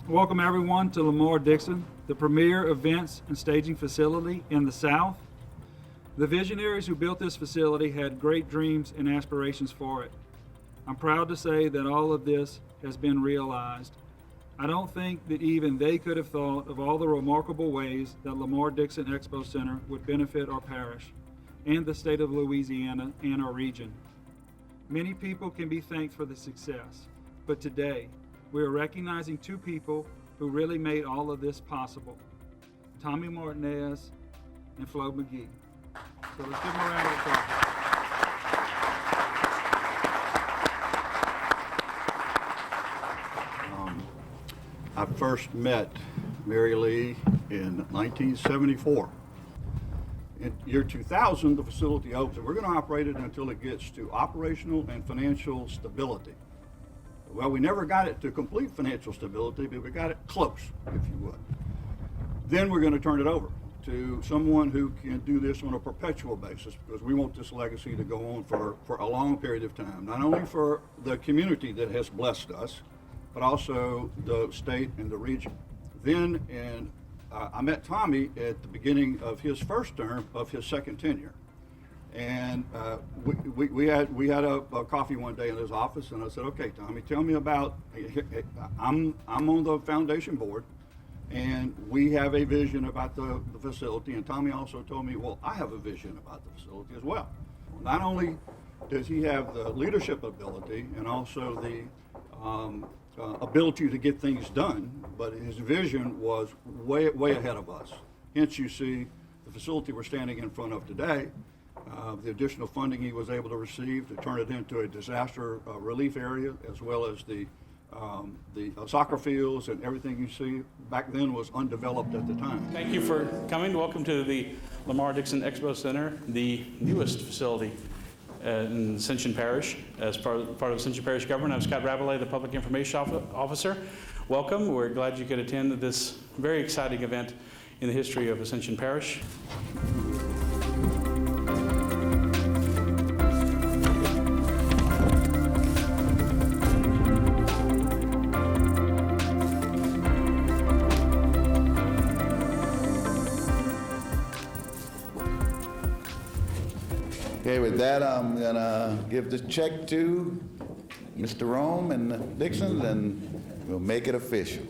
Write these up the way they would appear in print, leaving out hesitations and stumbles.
Welcome everyone to Lamar-Dixon, the premier events and staging facility in the South. The visionaries who built this facility had great dreams and aspirations for it. I'm proud to say that all of this has been realized. I don't think that even they could have thought of all the remarkable ways that Lamar-Dixon Expo Center would benefit our parish and the state of Louisiana and our region. Many people can be thanked for the success, but today, we are recognizing two people who really made all of this possible, Tommy Martinez and Flo McGee. So let's give them a round of applause. I first met Mary Lee in 1974. In year 2000, the facility opened. We're going to operate it until it gets to operational and financial stability. Well, we never got it to complete financial stability, but we got it close, if you would. Then we're going to turn it over to someone who can do this on a perpetual basis, because we want this legacy to go on for a long period of time, not only for the community that has blessed us, but also the state and the region. Then, I met Tommy at the beginning of his first term of his second tenure. And we had a coffee one day in his office, and I said, "Okay, Tommy, tell me about. I'm on the foundation board, and we have a vision about the facility." And Tommy also told me, "Well, I have a vision about the facility as well." Not only does he have the leadership ability and also the ability to get things done, but his vision was way ahead of us. Hence, you see the facility we're standing in front of today. The additional funding he was able to receive to turn it into a disaster relief area, as well as the soccer fields and everything you see back then was undeveloped at the time. Thank you for coming. Welcome to the Lamar-Dixon Expo Center, the newest facility in Ascension Parish as part of Ascension Parish government. I'm Scott Rabelais, the Public Information Officer. Welcome. We're glad you could attend this very exciting event in the history of Ascension Parish. Okay, with that, I'm gonna give the check to Mr. Rome and Dixon, and we'll make it official.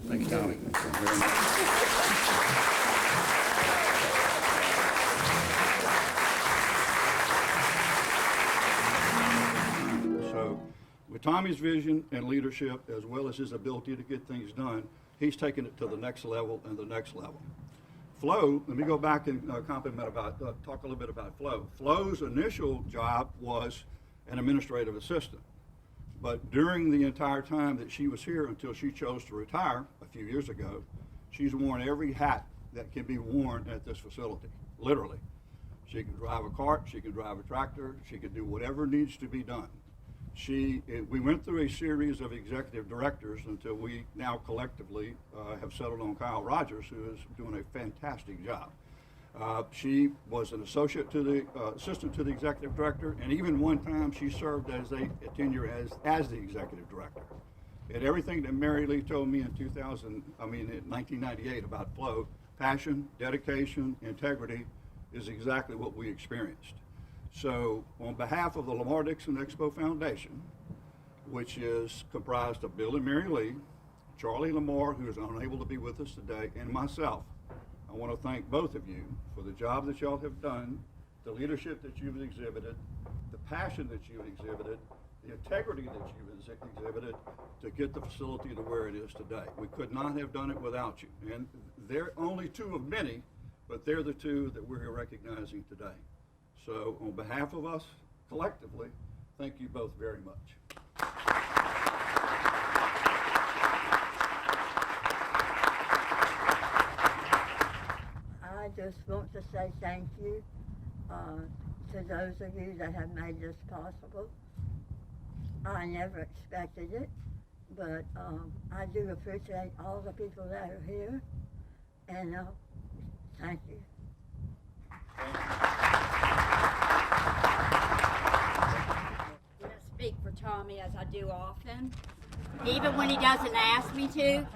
Thank you, Tommy. So, with Tommy's vision and leadership, as well as his ability to get things done, he's taken it to the next level and the next level. Flo, let me go back and talk a little bit about Flo. Flo's initial job was an administrative assistant, but during the entire time that she was here until she chose to retire a few years ago, she's worn every hat that can be worn at this facility, literally. She can drive a cart, she can drive a tractor, she can do whatever needs to be done. We went through a series of executive directors until we now collectively have settled on Kyle Rogers, who is doing a fantastic job. She was an associate to the assistant to the executive director, and even one time she served as a tenure as the executive director. And everything that Mary Lee told me in 1998 about Flo, passion, dedication, integrity is exactly what we experienced. So on behalf of the Lamar Dixon Expo Foundation, which is comprised of Bill and Mary Lee, Charlie Lamar, who is unable to be with us today, and myself, I want to thank both of you for the job that y'all have done, the leadership that you've exhibited, the passion that you've exhibited, the integrity that you've exhibited to get the facility to where it is today. We could not have done it without you. And they're only two of many, but they're the two that we're here recognizing today. So on behalf of us collectively, thank you both very much. I just want to say thank you to those of you that have made this possible. I never expected it, but I do appreciate all the people that are here, and thank you. I'm going to speak for Tommy, as I do often, even when he doesn't ask me to.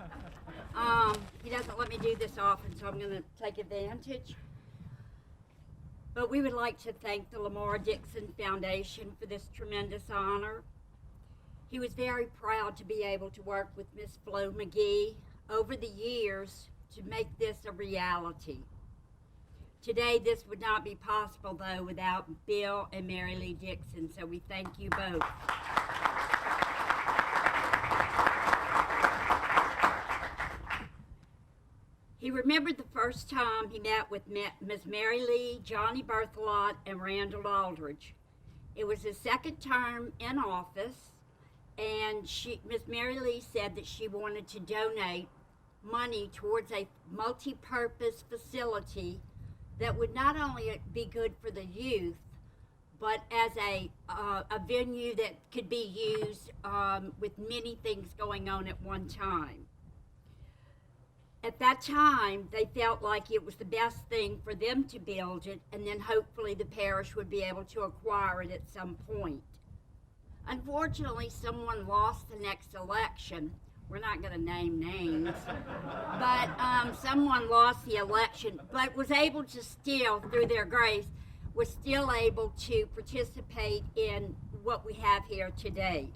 He doesn't let me do this often, so I'm going to take advantage. But we would like to thank the Lamar Dixon Foundation for this tremendous honor. He was very proud to be able to work with Miss Flo McGee over the years to make this a reality. Today, this would not be possible, though, without Bill and Mary Lee Dixon, so we thank you both. He remembered the first time he met with Ms. Mary Lee, Johnny Berthelot, and Randall Aldridge. It was his second term in office, and Ms. Mary Lee said that she wanted to donate money towards a multi-purpose facility that would not only be good for the youth, but as a venue that could be used with many things going on at one time. At that time, they felt like it was the best thing for them to build it, and then hopefully the parish would be able to acquire it at some point. Unfortunately, someone lost the next election. We're not going to name names, but someone lost the election, but was able to still, through their grace, was still able to participate in what we have here today.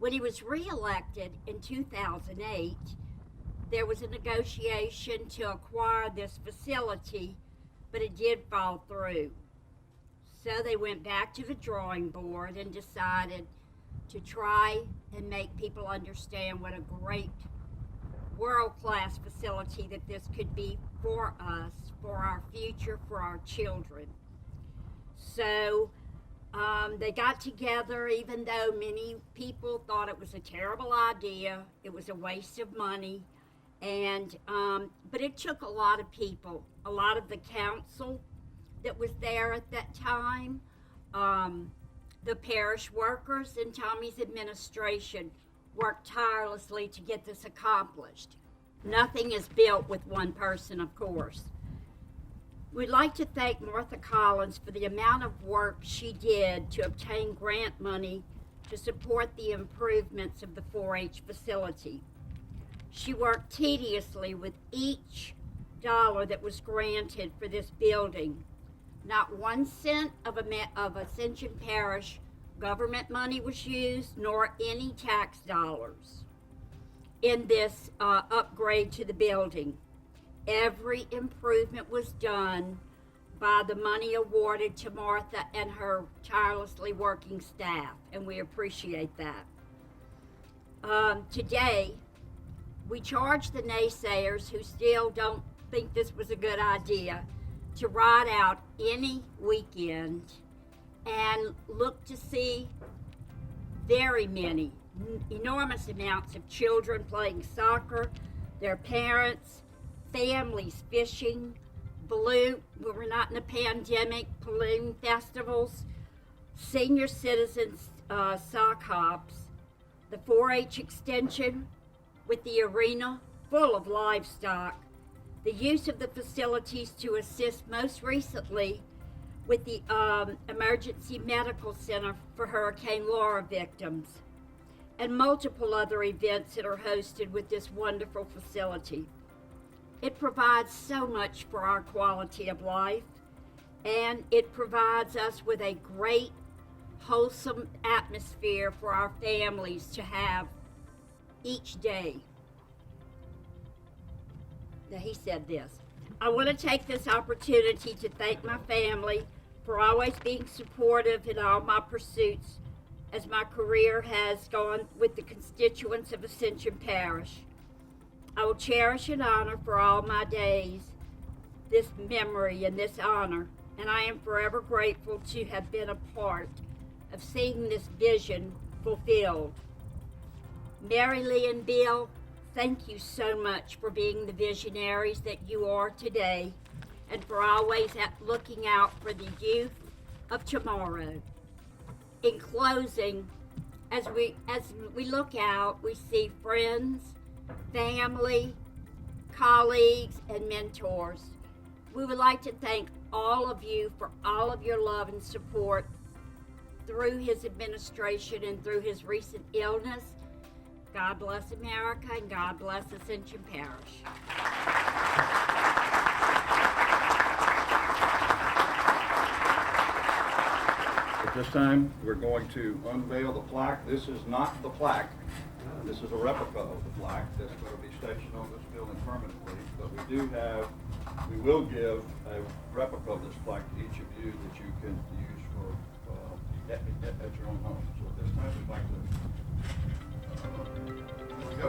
When he was reelected in 2008, there was a negotiation to acquire this facility, but it did fall through. So they went back to the drawing board and decided to try and make people understand what a great world-class facility that this could be for us, for our future, for our children. So they got together, even though many people thought it was a terrible idea, it was a waste of money, and but it took a lot of people, a lot of the council that was there at that time, the parish workers and Tommy's administration worked tirelessly to get this accomplished. Nothing is built with one person, of course. We'd like to thank Martha Collins for the amount of work she did to obtain grant money to support the improvements of the 4-H facility. She worked tediously with each dollar that was granted for this building. Not 1 cent of Ascension Parish government money was used, nor any tax dollars in this upgrade to the building. Every improvement was done by the money awarded to Martha and her tirelessly working staff, and we appreciate that. Today, we charge the naysayers who still don't think this was a good idea to ride out any weekend and look to see very many, enormous amounts of children playing soccer, their parents, families fishing, when we're not in a pandemic, balloon festivals, senior citizens sock hops, the 4-H extension with the arena full of livestock, the use of the facilities to assist most recently with the Emergency Medical Center for Hurricane Laura victims, and multiple other events that are hosted with this wonderful facility. It provides so much for our quality of life, and it provides us with a great, wholesome atmosphere for our families to have each day. Now, he said this: I want to take this opportunity to thank my family for always being supportive in all my pursuits as my career has gone with the constituents of Ascension Parish. I will cherish and honor for all my days this memory and this honor, and I am forever grateful to have been a part of seeing this vision fulfilled. Mary Lee and Bill, thank you so much for being the visionaries that you are today, and for always looking out for the youth of tomorrow. In closing, as we look out, we see friends, family, colleagues, and mentors. We would like to thank all of you for all of your love and support through his administration and through his recent illness. God bless America, and God bless Ascension Parish. At this time, we're going to unveil the plaque. This is not the plaque. This is a replica of the plaque that's going to be stationed on this building permanently. But we will give a replica of this plaque to each of you that you can use for at your own home. So at this time, we'd like to. Here we go.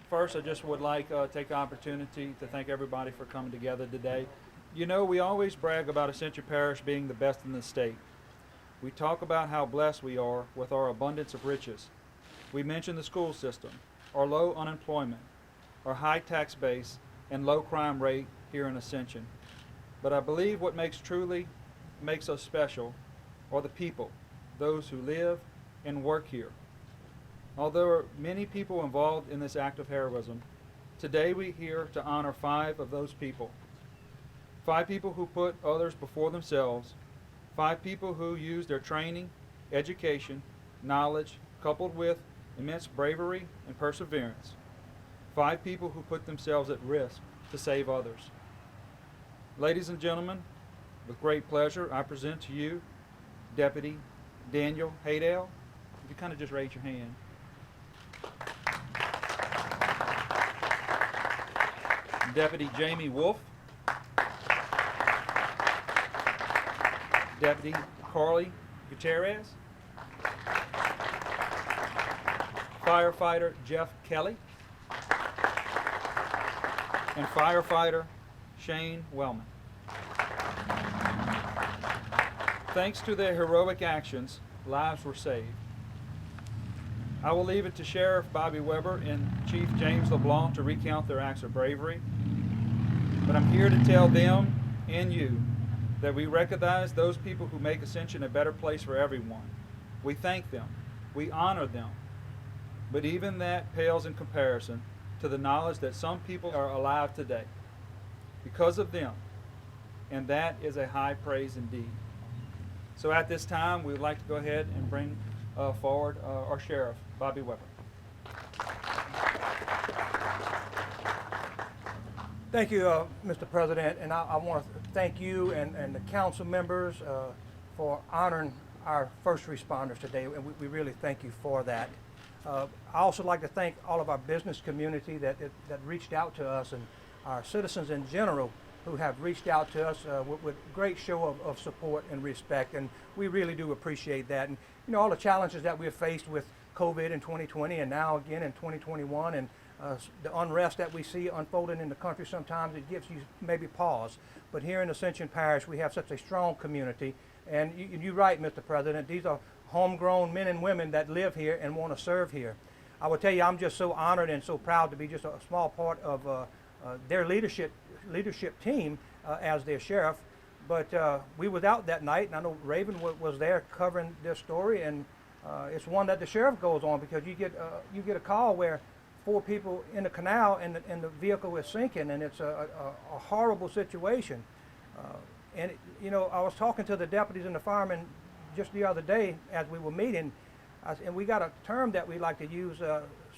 First, I just would like to take the opportunity to thank everybody for coming together today. You know, we always brag about Ascension Parish being the best in the state. We talk about how blessed we are with our abundance of riches. We mention the school system, our low unemployment, our high tax base, and low crime rate here in Ascension. But I believe what truly makes us special are the people, those who live and work here. Although there are many people involved in this act of heroism, today we're here to honor 5 of those people. 5 people who put others before themselves, 5 people who used their training, education, knowledge, coupled with immense bravery and perseverance. 5 people who put themselves at risk to save others. Ladies and gentlemen, with great pleasure, I present to you Deputy Daniel Haydale. If you kind of just raise your hand. Deputy Jamie Wolf. Deputy Carly Gutierrez. Firefighter Jeff Kelly. And Firefighter Shane Wellman. Thanks to their heroic actions, lives were saved. I will leave it to Sheriff Bobby Weber and Chief James LeBlanc to recount their acts of bravery. But I'm here to tell them and you that we recognize those people who make Ascension a better place for everyone. We thank them. We honor them. But even that pales in comparison to the knowledge that some people are alive today. Because of them, and that is a high praise indeed. So at this time, we would like to go ahead and bring forward our sheriff, Bobby Weber. Thank you, Mr. President, and I want to thank you and the council members for honoring our first responders today, and we really thank you for that. I also like to thank all of our business community that reached out to us, and our citizens in general who have reached out to us with great show of support and respect, and we really do appreciate that. And you know, all the challenges that we've faced with COVID in 2020 and now again in 2021, and the unrest that we see unfolding in the country, sometimes it gives you maybe pause. But here in Ascension Parish, we have such a strong community, and you're right, Mr. President, these are homegrown men and women that live here and want to serve here. I will tell you, I'm just so honored and so proud to be just a small part of their leadership team as their sheriff. But we was out that night, and I know Raven was there covering this story, and it's one that the sheriff goes on, because you get a call where 4 people in the canal and the vehicle is sinking, and it's a horrible situation. You know, I was talking to the deputies and the firemen just the other day as we were meeting, and we got a term that we like to use,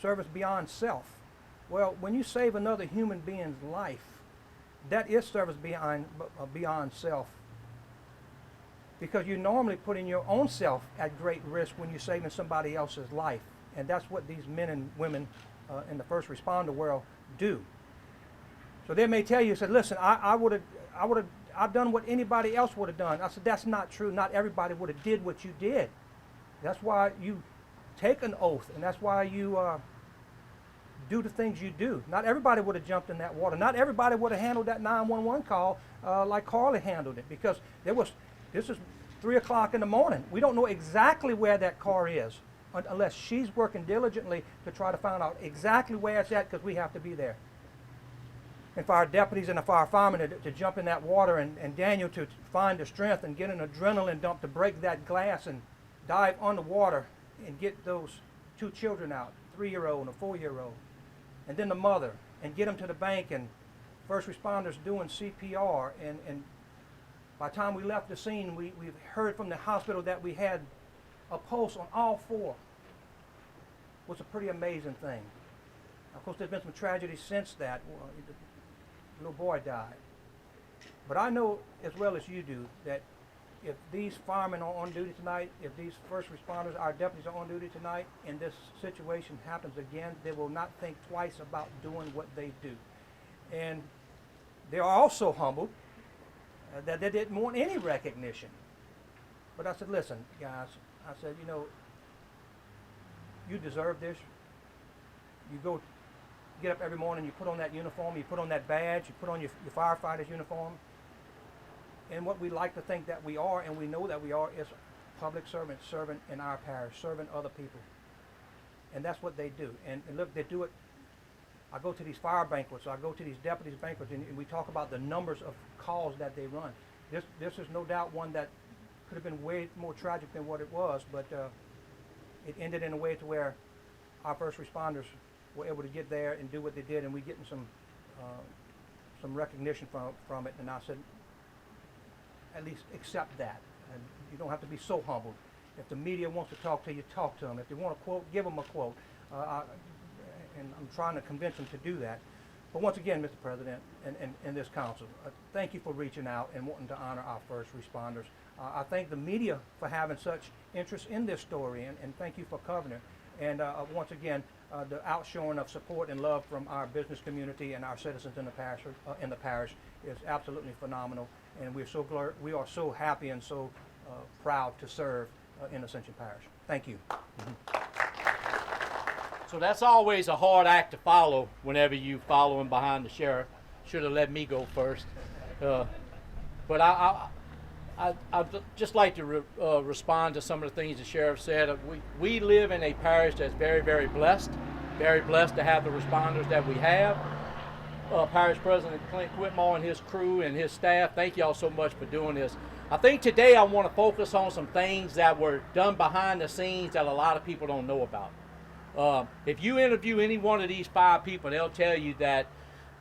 service beyond self. Well, when you save another human being's life, that is service beyond self, because you're normally putting your own self at great risk when you're saving somebody else's life, and that's what these men and women in the first responder world do. So they may tell you, said, listen, I've done what anybody else would have done. I said, that's not true. Not everybody would have did what you did. That's why you take an oath, and that's why you do the things you do. Not everybody would have jumped in that water. Not everybody would have handled that 911 call like Carly handled it, because this is 3 o'clock in the morning. We don't know exactly where that car is unless she's working diligently to try to find out exactly where it's at, because we have to be there. And for our deputies and for our firemen to jump in that water, and Daniel to find the strength and get an adrenaline dump to break that glass and dive underwater and get those 2 children out, 3-year-old and a 4-year-old. And then the mother, and get them to the bank, and first responders doing CPR. And by the time we left the scene, we've heard from the hospital that we had a pulse on all 4. It was a pretty amazing thing. Of course, there's been some tragedy since that. The little boy died. But I know as well as you do that if these firemen are on duty tonight, if these first responders, our deputies are on duty tonight, and this situation happens again, they will not think twice about doing what they do. And they are also humbled that they didn't want any recognition. But I said, listen, guys, I said, you know, you deserve this. You go get up every morning, you put on that uniform, you put on that badge, you put on your firefighter's uniform. And what we like to think that we are, and we know that we are, is public servants serving in our parish, serving other people. And that's what they do. And look, they do it. I go to these fire banquets, I go to these deputies banquets, and we talk about the numbers of calls that they run. This is no doubt one that could have been way more tragic than what it was, but it ended in a way to where our first responders were able to get there and do what they did, and we're getting some recognition from it. And I said, at least accept that. And you don't have to be so humbled. If the media wants to talk to you, talk to them. If they want a quote, give them a quote. And I'm trying to convince them to do that. But once again, Mr. President and this council, thank you for reaching out and wanting to honor our first responders. I thank the media for having such interest in this story, and thank you for covering it. And once again, the outshowing of support and love from our business community and our citizens in the parish is absolutely phenomenal. And we are so happy and so proud to serve in Ascension Parish. Thank you. So that's always a hard act to follow whenever you following behind the sheriff. Should have let me go first. But I'd just like to respond to some of the things the sheriff said. We live in a parish that's very, very blessed to have the responders that we have. Parish President Clint Whitmore and his crew and his staff, thank y'all so much for doing this. I think today I want to focus on some things that were done behind the scenes that a lot of people don't know about. If you interview any one of these 5 people, they'll tell you that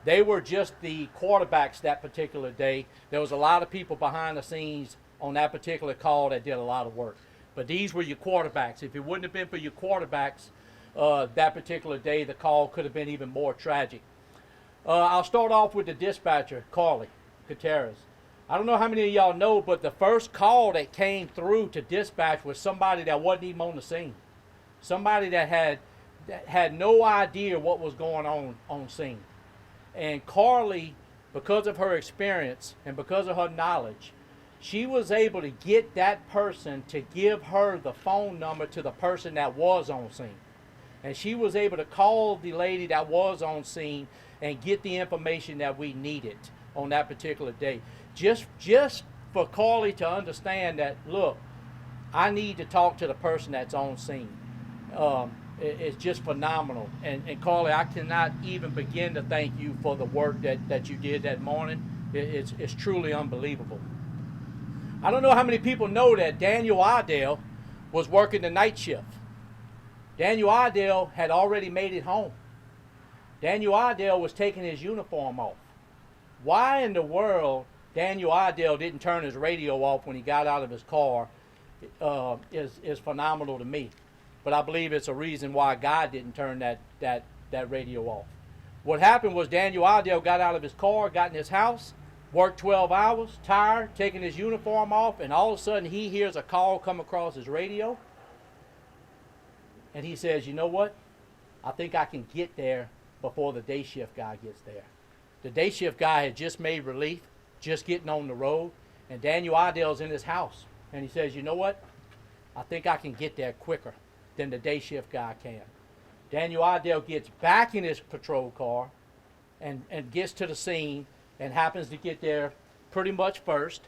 They were just the quarterbacks that particular day. There was a lot of people behind the scenes on that particular call that did a lot of work. But these were your quarterbacks. If it wouldn't have been for your quarterbacks that particular day, the call could have been even more tragic. I'll start off with the dispatcher, Carly Gutierrez. I don't know how many of y'all know, but the first call that came through to dispatch was somebody that wasn't even on the scene. Somebody that had no idea what was going on scene. And Carly, because of her experience and because of her knowledge, she was able to get that person to give her the phone number to the person that was on scene. And she was able to call the lady that was on scene and get the information that we needed on that particular day. Just for Carly to understand that, look, I need to talk to the person that's on scene. It's just phenomenal. And Carly, I cannot even begin to thank you for the work that you did that morning. It's truly unbelievable. I don't know how many people know that Daniel Idell was working the night shift. Daniel Idell had already made it home. Daniel Idell was taking his uniform off. Why in the world Daniel Idell didn't turn his radio off when he got out of his car is phenomenal to me. But I believe it's a reason why God didn't turn that radio off. What happened was Daniel Idell got out of his car, got in his house, worked 12 hours, tired, taking his uniform off, and all of a sudden he hears a call come across his radio. And he says, you know what? I think I can get there before the day shift guy gets there. The day shift guy had just made relief, just getting on the road, and Daniel Idell's in his house. And he says, you know what? I think I can get there quicker than the day shift guy can. Daniel Idell gets back in his patrol car and gets to the scene and happens to get there pretty much first.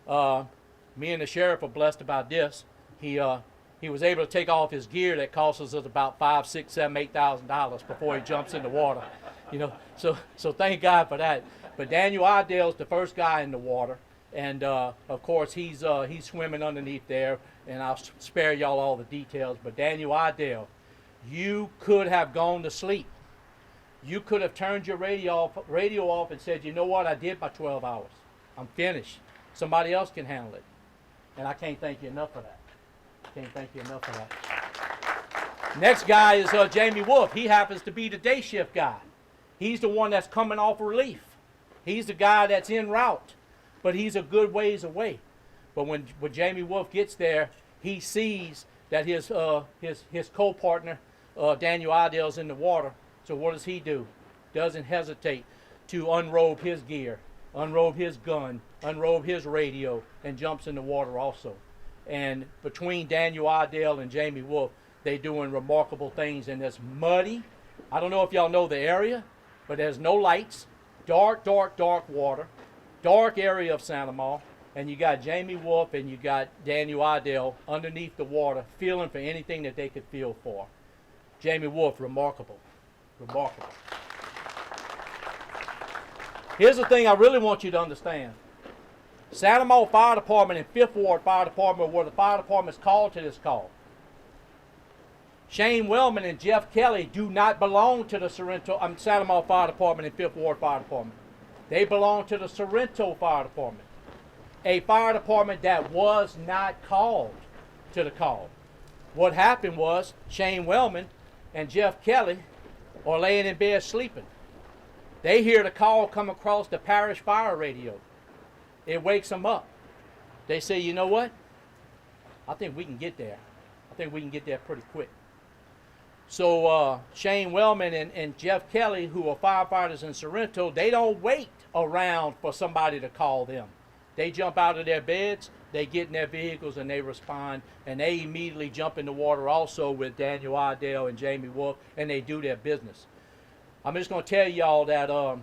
Me and the sheriff are blessed about this. He was able to take off his gear that costs us about $5,000, $6,000, $7,000, $8,000 before he jumps in the water. You know, so thank God for that. But Daniel Idell's the first guy in the water, and of course he's swimming underneath there. And I'll spare y'all all the details. But Daniel Idell, you could have gone to sleep. You could have turned your radio off and said, you know what, I did my 12 hours. I'm finished. Somebody else can handle it. And I can't thank you enough for that. Can't thank you enough for that. Next guy is Jamie Wolf. He happens to be the day shift guy. He's the one that's coming off relief. He's the guy that's en route, but he's a good ways away. But when Jamie Wolf gets there, he sees that his co-partner, Daniel Idell's in the water. So what does he do? Doesn't hesitate to unrobe his gear, unrobe his gun, unrobe his radio, and jumps in the water also. And between Daniel Idell and Jamie Wolf, they're doing remarkable things. And it's muddy. I don't know if y'all know the area, but there's no lights. Dark, dark, dark water. Dark area of Santa Ma. And you got Jamie Wolf and you got Daniel Idell underneath the water, feeling for anything that they could feel for. Jamie Wolf, remarkable. Remarkable. Here's the thing I really want you to understand. Santa Ma Fire Department and 5th Ward Fire Department were the fire departments called to this call. Shane Wellman and Jeff Kelly do not belong to the Santa Ma Fire Department and 5th Ward Fire Department. They belong to the Sorrento Fire Department, a fire department that was not called to the call. What happened was Shane Wellman and Jeff Kelly are laying in bed sleeping. They hear the call come across the Parish fire radio. It wakes them up. They say, you know what? I think we can get there. I think we can get there pretty quick. So Shane Wellman and Jeff Kelly, who are firefighters in Sorrento, they don't wait around for somebody to call them. They jump out of their beds, they get in their vehicles, and they respond, and they immediately jump in the water also with Daniel Idell and Jamie Wolf, and they do their business. I'm just going to tell y'all that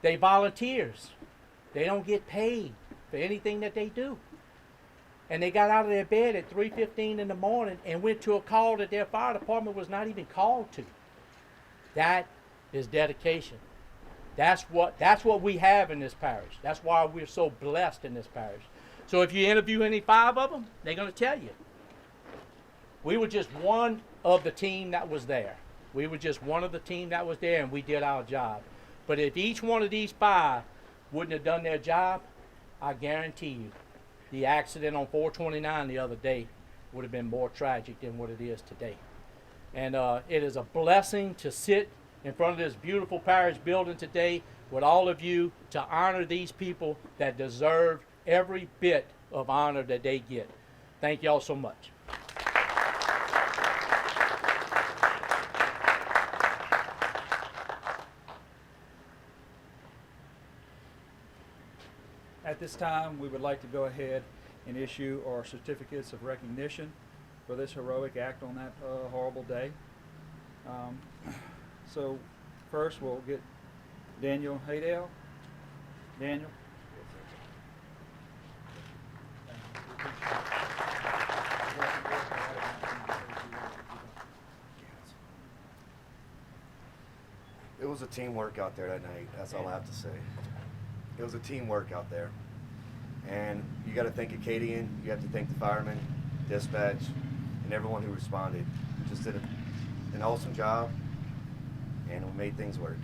they volunteers. They don't get paid for anything that they do. And they got out of their bed at 3:15 in the morning and went to a call that their fire department was not even called to. That is dedication. That's what we have in this parish. That's why we're so blessed in this parish. So if you interview any 5 of them, they're going to tell you. We were just one of the team that was there. We were just one of the team that was there, and we did our job. But if each one of these 5 wouldn't have done their job, I guarantee you, the accident on 429 the other day would have been more tragic than what it is today. And it is a blessing to sit in front of this beautiful parish building today with all of you to honor these people that deserve every bit of honor that they get. Thank y'all so much. At this time, we would like to go ahead and issue our certificates of recognition for this heroic act on that horrible day. So first we'll get Daniel Haydale. Daniel. It was a teamwork out there that night. That's all I have to say. It was a teamwork out there. And you got to thank Acadian, you have to thank the firemen, dispatch, and everyone who responded. We just did an awesome job, and we made things work.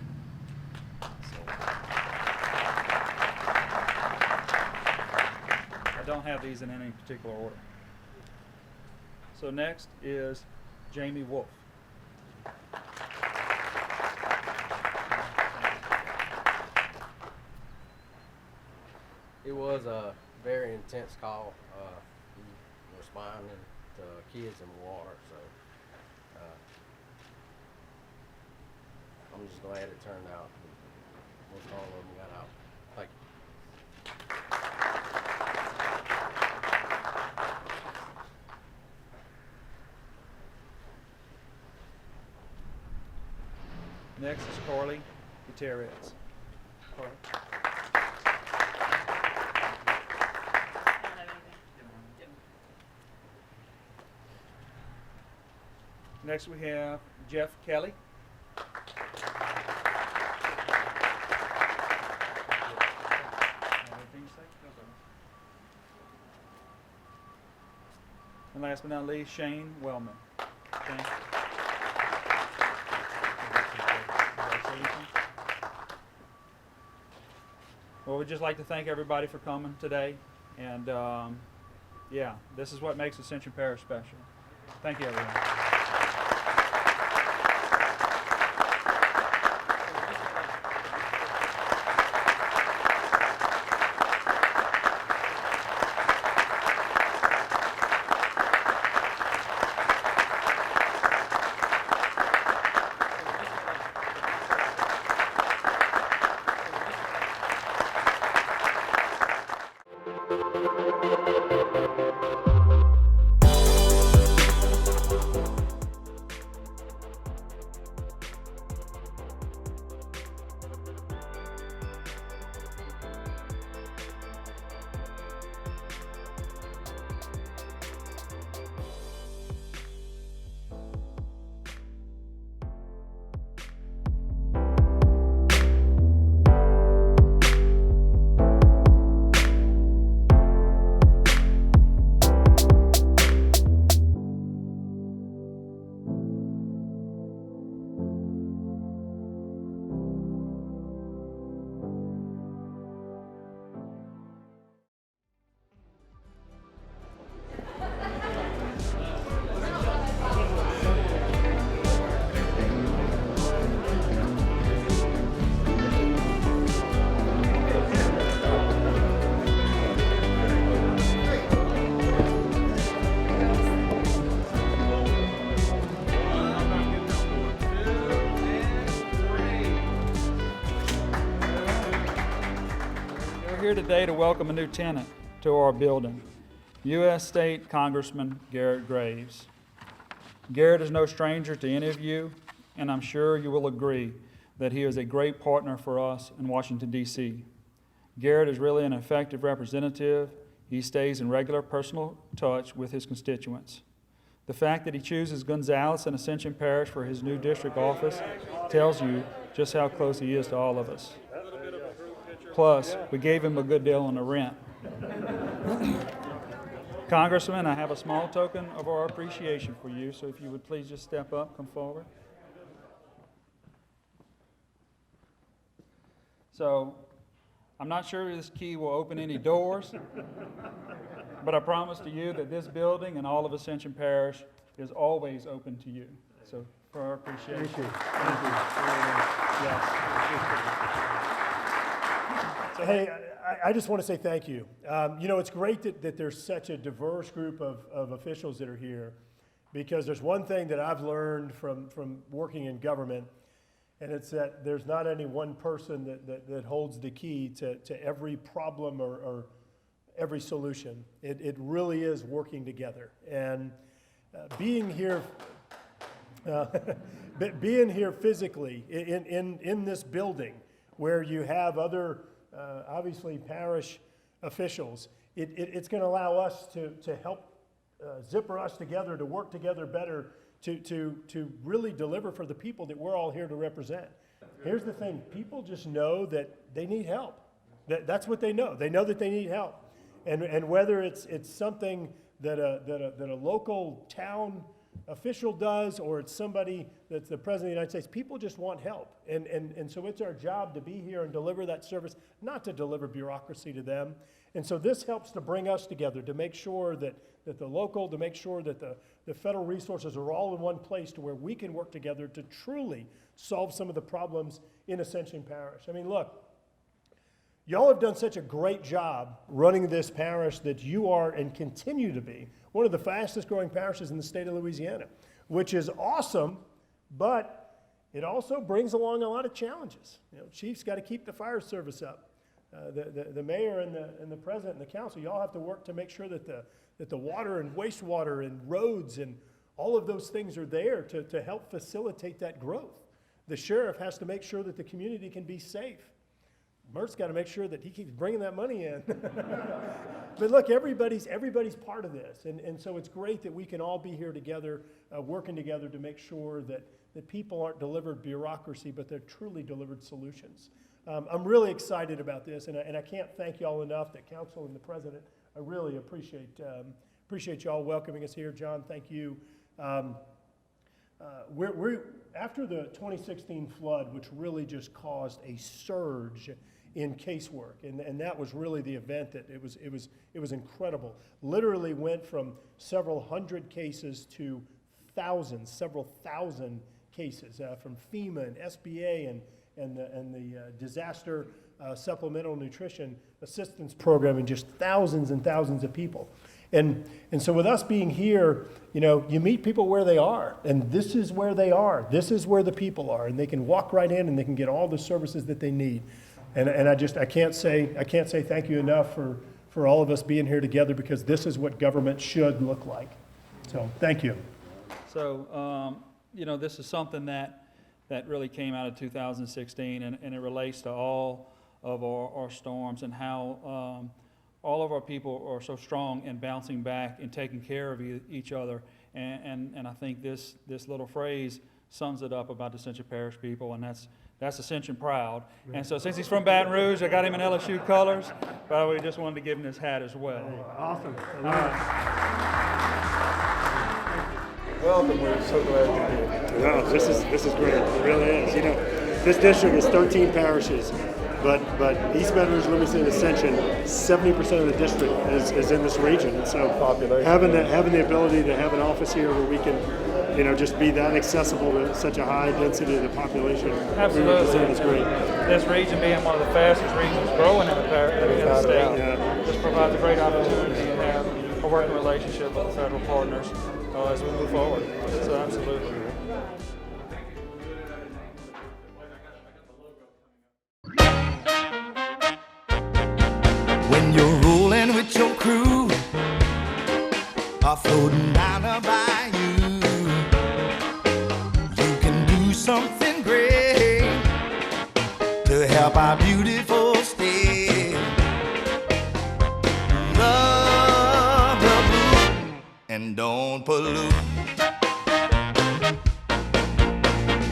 I don't have these in any particular order. So next is Jamie Wolf. It was a very intense call, responding to kids in the water, so I'm just glad it turned out. Most all of them got out. Thank you. Next is Carly Gutierrez. Carly. Next we have Jeff Kelly. And last but not least, Shane Wellman. Shane. Well, we'd just like to thank everybody for coming today. And yeah, this is what makes Ascension Parish special. Thank you, everyone. Here today to welcome a new tenant to our building, U.S. State Congressman Garrett Graves. Garrett is no stranger to any of you, and I'm sure you will agree that he is a great partner for us in Washington, D.C. Garrett is really an effective representative. He stays in regular personal touch with his constituents. The fact that he chooses Gonzales and Ascension Parish for his new district office tells you just how close he is to all of us. Plus, we gave him a good deal on the rent. Congressman, I have a small token of our appreciation for you, so if you would please just step up, come forward. So I'm not sure this key will open any doors, but I promise to you that this building and all of Ascension Parish is always open to you. So for our appreciation. Thank you. Yes. So, hey, I just want to say thank you. You know, it's great that there's such a diverse group of officials that are here, because there's one thing that I've learned from working in government, and it's that there's not any one person that holds the key to every problem or every solution. It really is working together. And being here physically in this building, where you have other obviously parish officials, it's going to allow us to help zipper us together, to work together better, to really deliver for the people that we're all here to represent. Here's the thing: people just know that they need help. That's what they know. They know that they need help, and whether it's something that a local town official does, or it's somebody that's the President of the United States, people just want help. And so it's our job to be here and deliver that service, not to deliver bureaucracy to them. And so this helps to bring us together, to make sure that the local, to make sure that the federal resources are all in one place, to where we can work together to truly solve some of the problems in Ascension Parish. I mean, look, y'all have done such a great job running this parish that you are and continue to be one of the fastest growing parishes in the state of Louisiana, which is awesome, but it also brings along a lot of challenges. You know, Chief's got to keep the fire service up. The mayor and the president and the council, y'all have to work to make sure that the water and wastewater and roads and all of those things are there to help facilitate that growth. The sheriff has to make sure that the community can be safe. Mert's got to make sure that he keeps bringing that money in. But look, everybody's part of this. And so it's great that we can all be here together, working together to make sure that people aren't delivered bureaucracy, but they're truly delivered solutions. I'm really excited about this, and I can't thank y'all enough, the council and the president. I really appreciate y'all welcoming us here. John, thank you. We're after the 2016 flood, which really just caused a surge in casework, and that was really the event that it was incredible. Literally went from several hundred cases to thousands, several thousand cases from FEMA and SBA and the disaster supplemental nutrition assistance program, and just thousands and thousands of people. And so with us being here, you know, you meet people where they are, and this is where they are. This is where the people are, and they can walk right in and they can get all the services that they need. And I can't say thank you enough for all of us being here together, because this is what government should look like. So thank you. So, you know, this is something that really came out of 2016, and it relates to all of our storms, and how all of our people are so strong in bouncing back and taking care of each other. And I think this little phrase sums it up about the Ascension Parish people, and that's Ascension proud. And so since he's from Baton Rouge, I got him in LSU colors, but we just wanted to give him his hat as well. Awesome. Welcome, we're so glad you're here. No, this is great. It really is. You know, this district is 13 parishes, but East Baton Rouge, Livingston, Ascension, 70% of the district is in this region. And so having the ability to have an office here where we can, you know, just be that accessible to such a high density of the population. Absolutely. Is great. This region being one of the fastest regions growing in the state, just provides a great opportunity to have a working relationship with the federal partners as we move forward. So absolutely. When you're rolling with your crew, or floating down a bayou, you can do something great to help our beautiful state. Love the blue and don't pollute.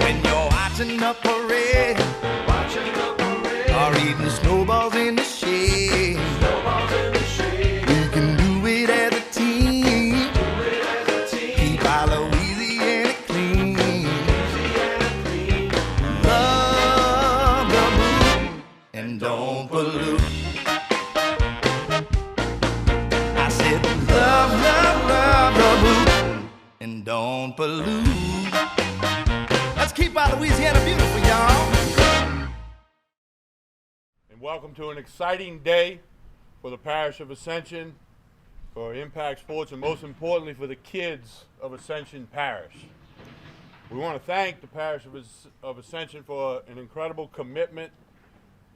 When you're watching a parade, or eating snowballs in the shade, we can do it as a team. Keep our Louisiana clean. Love the blue and keep our Louisiana beautiful, y'all. And welcome to an exciting day for the Parish of Ascension, for Impact Sports, and most importantly for the kids of Ascension Parish. We want to thank the Parish of Ascension for an incredible commitment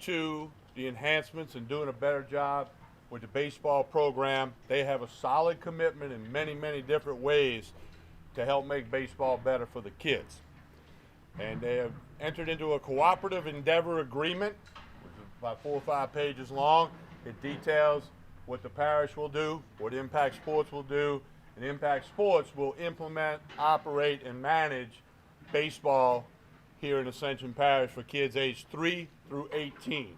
to the enhancements and doing a better job with the baseball program. They have a solid commitment in many, many different ways to help make baseball better for the kids. And they have entered into a cooperative endeavor agreement, which is about 4 or 5 pages long. It details what the parish will do, what Impact Sports will do, and Impact Sports will implement, operate, and manage baseball here in Ascension Parish for kids aged 3 through 18.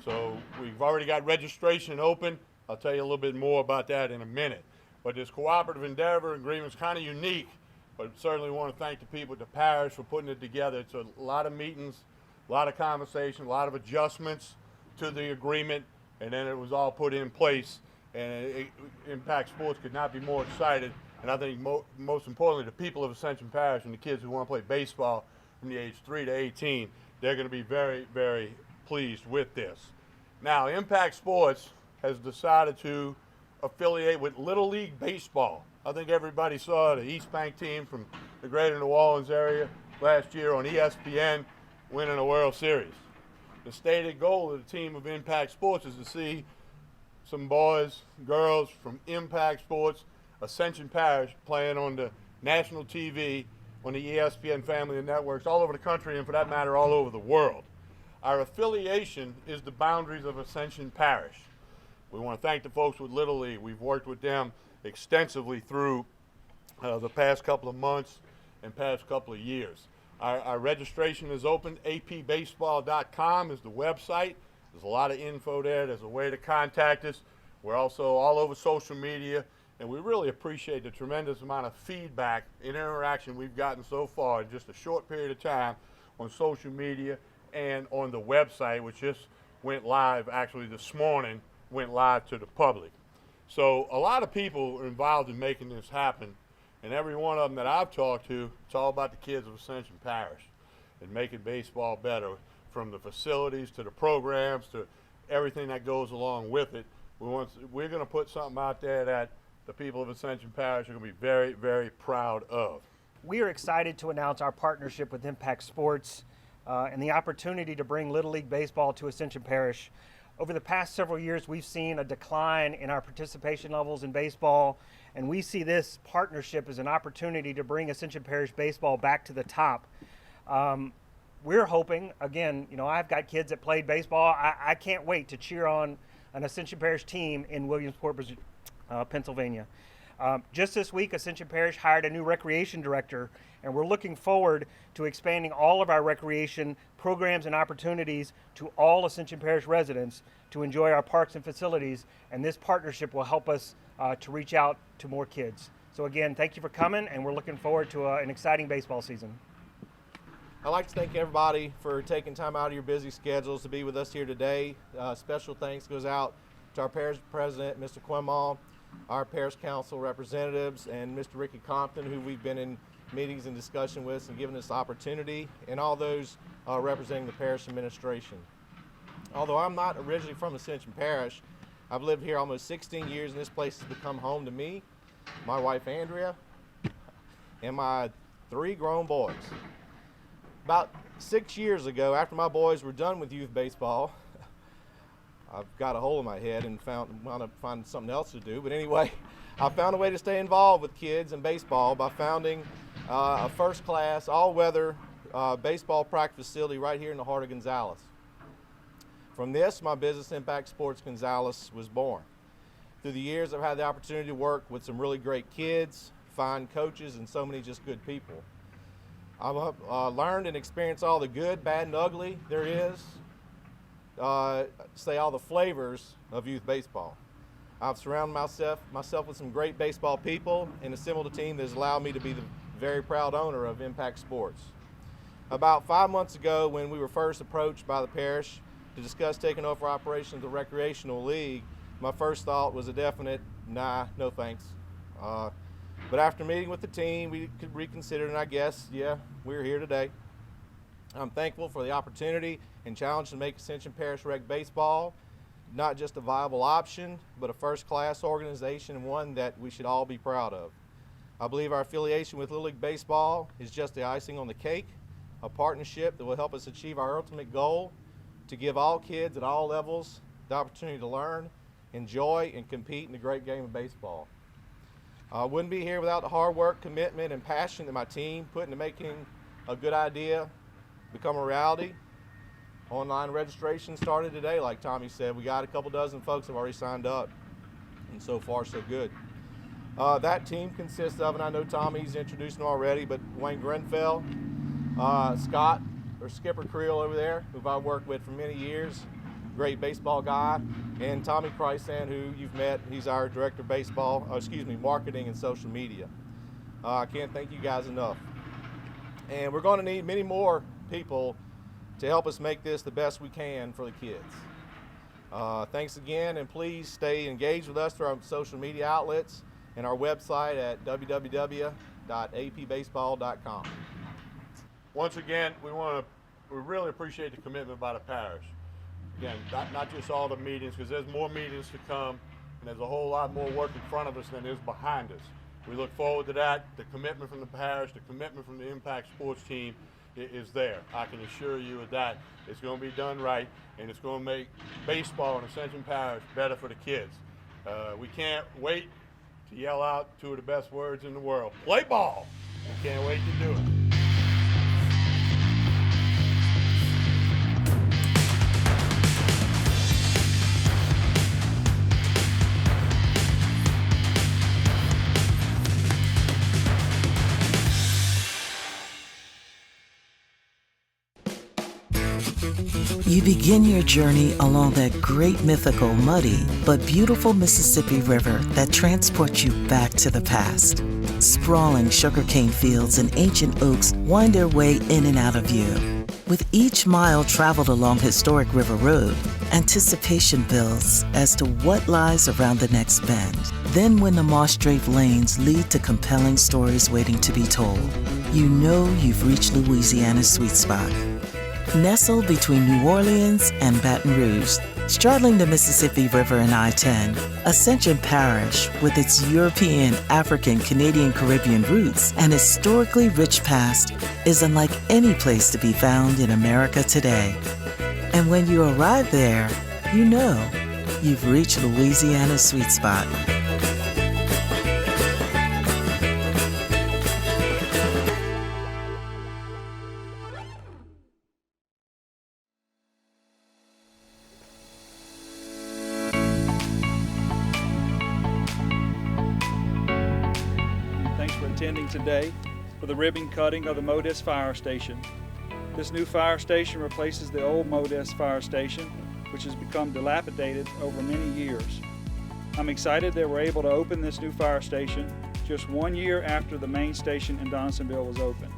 So we've already got registration open. I'll tell you a little bit more about that in a minute. But this cooperative endeavor agreement is kind of unique, but certainly want to thank the people at the parish for putting it together. It's a lot of meetings, a lot of conversation, a lot of adjustments to the agreement, and then it was all put in place. And Impact Sports could not be more excited. And I think most importantly, the people of Ascension Parish and the kids who want to play baseball from the age 3 to 18, they're going to be very, very pleased with this. Now, Impact Sports has decided to affiliate with Little League Baseball. I think everybody saw the East Bank team from the greater New Orleans area last year on ESPN winning a World Series. The stated goal of the team of Impact Sports is to see some boys, girls from Impact Sports, Ascension Parish, playing on the national TV, on the ESPN family of networks all over the country, and for that matter, all over the world. Our affiliation is the boundaries of Ascension Parish. We want to thank the folks with Little League. We've worked with them extensively through the past couple of months and past couple of years. Our registration is open. apbaseball.com is the website. There's a lot of info there. There's a way to contact us. We're also all over social media, and we really appreciate the tremendous amount of feedback and interaction we've gotten so far in just a short period of time on social media and on the website, which just went live actually this morning, went live to the public. So a lot of people are involved in making this happen, and every one of them that I've talked to, it's all about the kids of Ascension Parish and making baseball better, from the facilities to the programs to everything that goes along with it. We're going to put something out there that the people of Ascension Parish are going to be very, very proud of. We are excited to announce our partnership with Impact Sports and the opportunity to bring Little League Baseball to Ascension Parish. Over the past several years, we've seen a decline in our participation levels in baseball, and we see this partnership as an opportunity to bring Ascension Parish baseball back to the top. We're hoping, again, I've got kids that played baseball. I can't wait to cheer on an Ascension Parish team in Williamsport, Pennsylvania. Just this week, Ascension Parish hired a new recreation director, and we're looking forward to expanding all of our recreation programs and opportunities to all Ascension Parish residents to enjoy our parks and facilities, and this partnership will help us to reach out to more kids. So again, thank you for coming, and we're looking forward to an exciting baseball season. I'd like to thank everybody for taking time out of your busy schedules to be with us here today. Special thanks goes out to our parish president, Mr. Quimall, our parish council representatives, and Mr. Ricky Compton, who we've been in meetings and discussion with and given us the opportunity, and all those representing the parish administration. Although I'm not originally from Ascension Parish, I've lived here almost 16 years, and this place has become home to me, my wife Andrea, and my 3 grown boys. About 6 years ago, after my boys were done with youth baseball, I've got a hole in my head and wound up finding something else to do. But anyway, I found a way to stay involved with kids and baseball by founding a first-class, all-weather baseball practice facility right here in the heart of Gonzales. From this, my business, Impact Sports Gonzales, was born. Through the years, I've had the opportunity to work with some really great kids, fine coaches, and so many just good people. I've learned and experienced all the good, bad, and ugly there is, say all the flavors of youth baseball. I've surrounded myself with some great baseball people and assembled a team that has allowed me to be the very proud owner of Impact Sports. About 5 months ago, when we were first approached by the parish to discuss taking over operations of the recreational league, my first thought was a definite, nah, no thanks. But after meeting with the team, we could reconsider, and I guess, yeah, we're here today. I'm thankful for the opportunity and challenge to make Ascension Parish Rec Baseball not just a viable option, but a first-class organization and one that we should all be proud of. I believe our affiliation with Little League Baseball is just the icing on the cake, a partnership that will help us achieve our ultimate goal to give all kids at all levels the opportunity to learn, enjoy, and compete in the great game of baseball. I wouldn't be here without the hard work, commitment, and passion that my team put into making a good idea become a reality. Online registration started today, like Tommy said. We got a couple dozen folks have already signed up, and so far so good. That team consists of, and I know Tommy's introduced them already, but Wayne Grenfell, Scott, or Skipper Creel over there, who I've worked with for many years, great baseball guy, and Tommy Chrysan, who you've met. He's our director of marketing and social media. I can't thank you guys enough. And we're going to need many more people to help us make this the best we can for the kids. Thanks again, and please stay engaged with us through our social media outlets and our website at www.apbaseball.com. Once again, we really appreciate the commitment by the parish. Again, not just all the meetings, because there's more meetings to come, and there's a whole lot more work in front of us than is behind us. We look forward to that. The commitment from the parish, the commitment from the Impact Sports team is there. I can assure you of that. It's going to be done right, and it's going to make baseball in Ascension Parish better for the kids. We can't wait to yell out two of the best words in the world. Play ball! We can't wait to do it. You begin your journey along that great mythical, muddy, but beautiful Mississippi River that transports you back to the past. Sprawling sugarcane fields and ancient oaks wind their way in and out of view. With each mile traveled along historic River Road, anticipation builds as to what lies around the next bend. Then when the moss-draped lanes lead to compelling stories waiting to be told, you know you've reached Louisiana's sweet spot. Nestled between New Orleans and Baton Rouge, straddling the Mississippi River and I-10, Ascension Parish, with its European, African, Canadian, Caribbean roots and historically rich past, is unlike any place to be found in America today. And when you arrive there, you know you've reached Louisiana's sweet spot. Attending today for the ribbon cutting of the Modest Fire Station. This new fire station replaces the old Modest Fire Station, which has become dilapidated over many years. I'm excited that we're able to open this new fire station just 1 year after the main station in Donaldsonville was opened.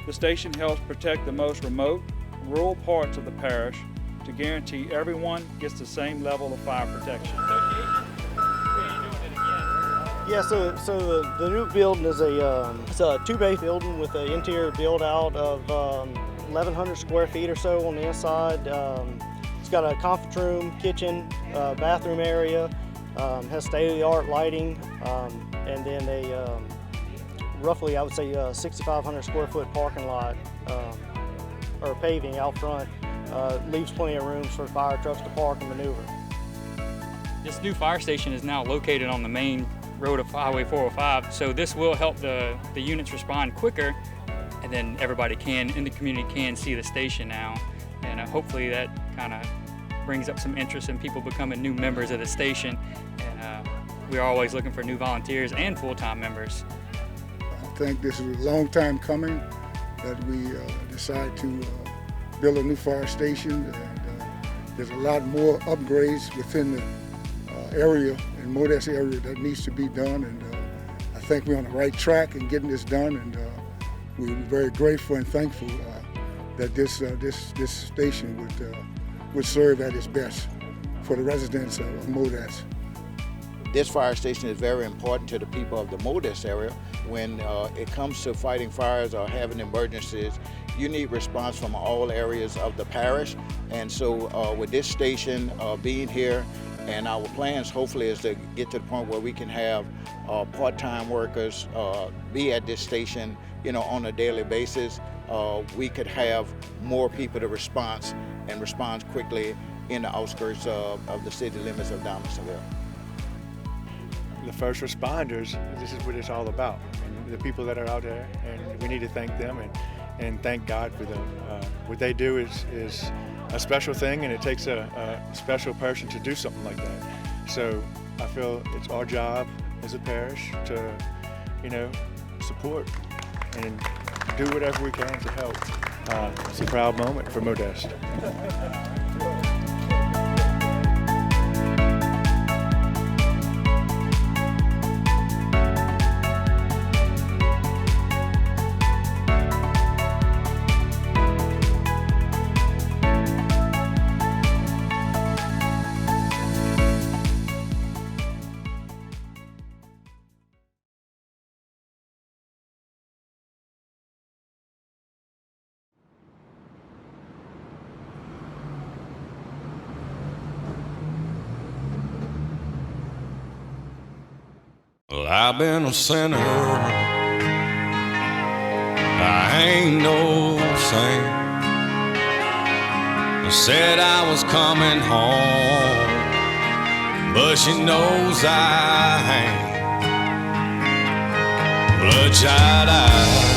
The station helps protect the most remote, rural parts of the parish to guarantee everyone gets the same level of fire protection. Yeah, so the new building is it's a two-bay building with an interior build-out of 1,100 square feet or so on the inside. It's got a conference room, kitchen, bathroom area, has state-of-the-art lighting, and then a roughly, I would say, 6,500 square foot parking lot or paving out front. Leaves plenty of rooms for fire trucks to park and maneuver. This new fire station is now located on the main road of Highway 405, so this will help the units respond quicker, and then everybody in the community can see the station now, and hopefully that kind of brings up some interest in people becoming new members of the station, and we are always looking for new volunteers and full-time members. I think this is a long time coming that we decide to build a new fire station, and there's a lot more upgrades within the area in Modest area that needs to be done, and I think we're on the right track in getting this done, and we're very grateful and thankful that this station would serve at its best for the residents of Modest. This fire station is very important to the people of the Modest area. When it comes to fighting fires or having emergencies, you need response from all areas of the parish. And so with this station being here, and our plans hopefully is to get to the point where we can have part-time workers be at this station, on a daily basis. We could have more people to respond quickly in the outskirts of the city limits of Donaldsonville. The first responders, this is what it's all about. And the people that are out there, and we need to thank them and thank God for them. What they do is a special thing, and it takes a special person to do something like that. So I feel it's our job as a parish to, support and do whatever we can to help. It's a proud moment for Modest. Well, I've been a sinner, I ain't no saint. I said I was coming home, but she knows I ain't. Bloodshot eyes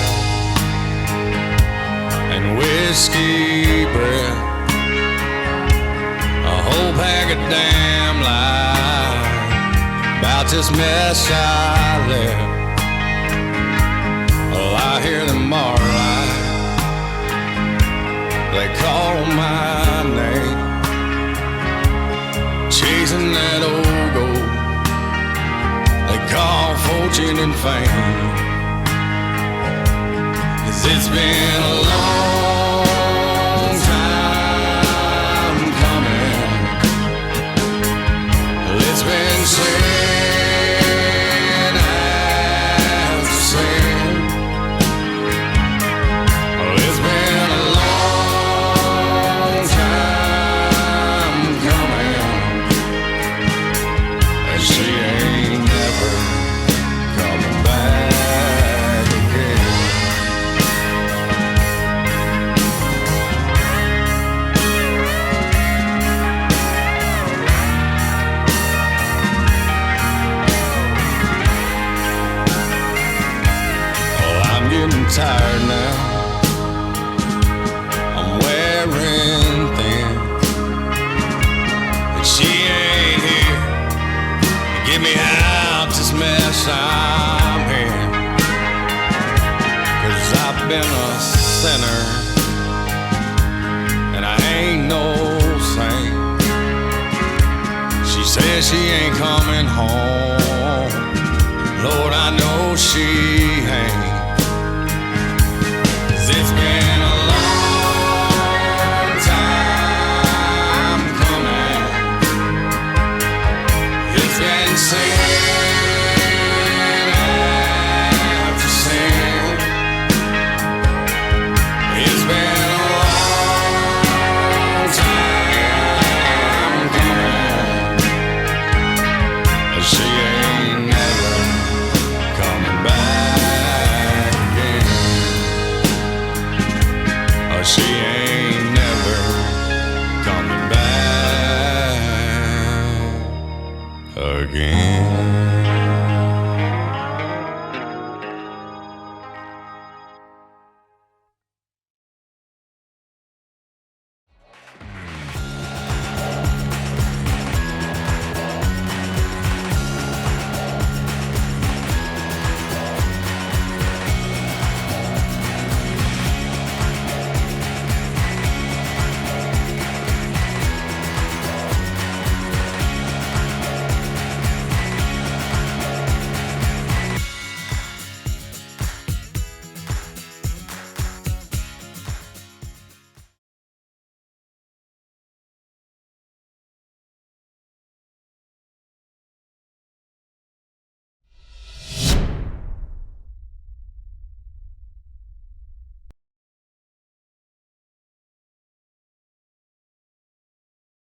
and whiskey breath, a whole pack of damn lies about this mess I left. Well, I hear them marlite, they call my name, chasing that old gold they call fortune and fame. 'Cause it's been a long time coming. It's been sin after sin. It's been a long time coming, and she ain't never coming back again. Getting tired now, I'm wearing thin, but she ain't here to get me out this mess I'm in. 'Cause I've been a sinner, and I ain't no saint. She says she ain't coming home, Lord, I know she ain't. It's been a long time coming. It's been sin after sin. It's been a long time coming. She ain't never coming back again. She